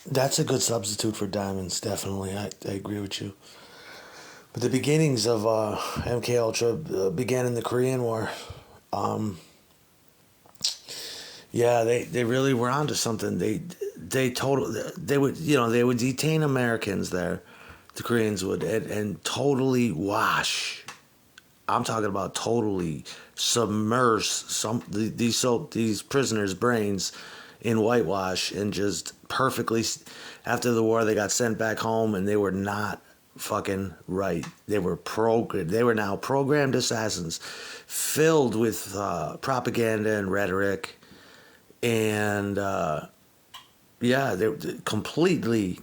That's a good substitute for diamonds, definitely. I agree with you. But the beginnings of MK Ultra began in the Korean War. Um, yeah, they really were onto something. They would they would detain Americans there, the Koreans would, and totally wash. I'm talking about totally submerge these prisoners' brains in whitewash and just perfectly. After the war, they got sent back home, and they were not fucking right. They were programmed. They were now programmed assassins, filled with propaganda and rhetoric, and yeah, they're completely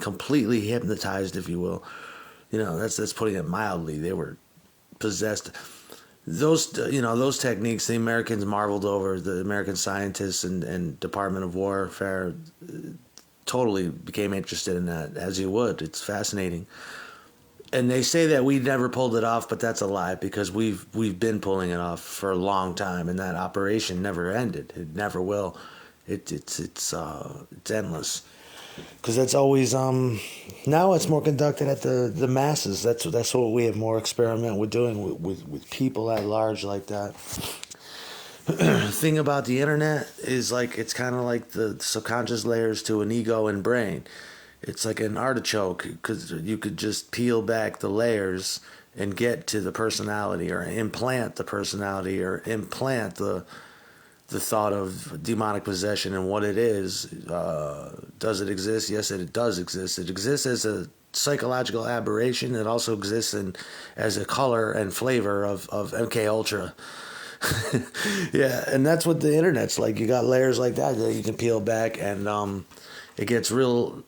hypnotized, if you will. That's putting it mildly. They were possessed. Those techniques the Americans marveled over. The American scientists and Department of Warfare totally became interested in that, as you would. It's fascinating. And they say that we never pulled it off, but that's a lie, because we've been pulling it off for a long time, and that operation never ended. It never will. It's endless, because that's always now it's more conducted at the masses. That's what we have more experiment with doing with people at large like that. Thing about the internet is, like, it's kind of like the subconscious layers to an ego and brain. It's like an artichoke, because you could just peel back the layers and get to the personality, or implant the personality, or implant the thought of demonic possession and what it is. Does it exist? Yes, it does exist. It exists as a psychological aberration. It also exists as a color and flavor of MK Ultra. Yeah, and that's what the internet's like. You got layers like that you can peel back, and it gets real.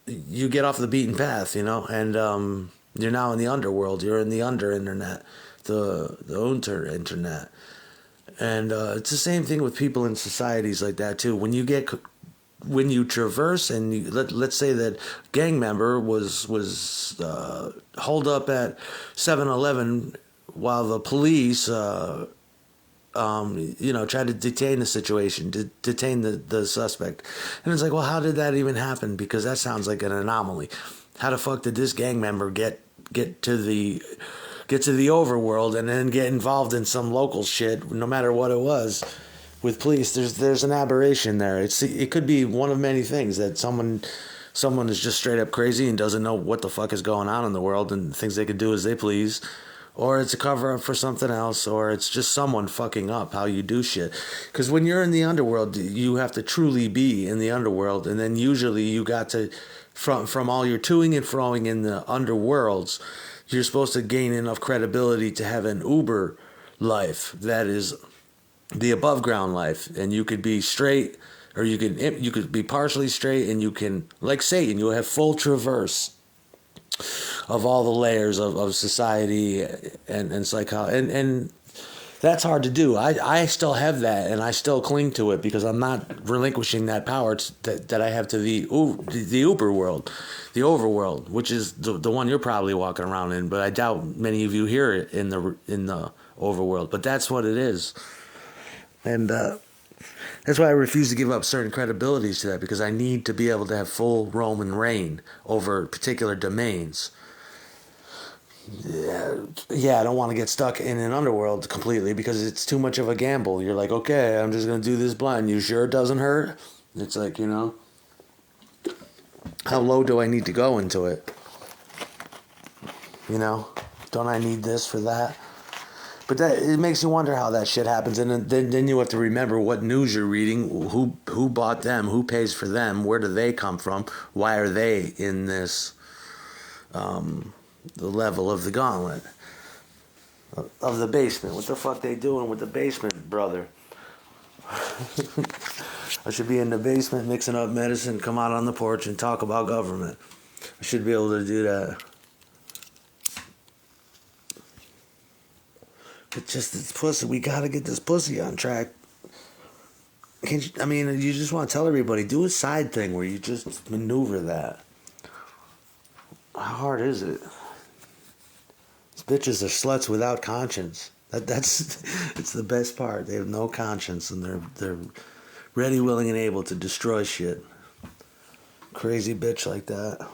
You get off the beaten path, and you're now in the underworld. You're in the under internet, the unter internet. And it's the same thing with people in societies like that too. When you traverse, and let's say that gang member was holed up at 7-Eleven while the police tried to detain the situation, detain the suspect. And it's like, well, how did that even happen? Because that sounds like an anomaly. How the fuck did this gang member get to the overworld and then get involved in some local shit, no matter what it was, with police? There's an aberration there. It could be one of many things, that someone is just straight up crazy and doesn't know what the fuck is going on in the world and thinks they can do as they please, or it's a cover up for something else, or it's just someone fucking up how you do shit. Because when you're in the underworld, you have to truly be in the underworld, and then usually you got to, from all your toing and froing in the underworlds, you're supposed to gain enough credibility to have an Uber life, that is the above ground life. And you could be straight, or you could be partially straight, and you can, like Satan, you'll have full traverse of all the layers of society and psychology. And that's hard to do. I still have that, and I still cling to it, because I'm not relinquishing that power that I have to the Uber world, the overworld, which is the one you're probably walking around in. But I doubt many of you hear it in the overworld. But that's what it is, and that's why I refuse to give up certain credibilities to that, because I need to be able to have full Roman reign over particular domains. Yeah, I don't want to get stuck in an underworld completely, because it's too much of a gamble. You're like, okay, I'm just going to do this blind. You sure it doesn't hurt? It's like, how low do I need to go into it? Don't I need this for that? But it makes you wonder how that shit happens, and then you have to remember what news you're reading, who bought them, who pays for them, where do they come from, why are they in this the level of the gauntlet of the basement. What the fuck they doing with the basement, brother? I should be in the basement mixing up medicine, come out on the porch and talk about government. I should be able to do that. But just this pussy, we gotta get this pussy on track. You just want to tell everybody, do a side thing where you just maneuver that. How hard is it? These bitches are sluts without conscience. That's it's the best part. They have no conscience, and they're ready, willing, and able to destroy shit. crazy bitch like that.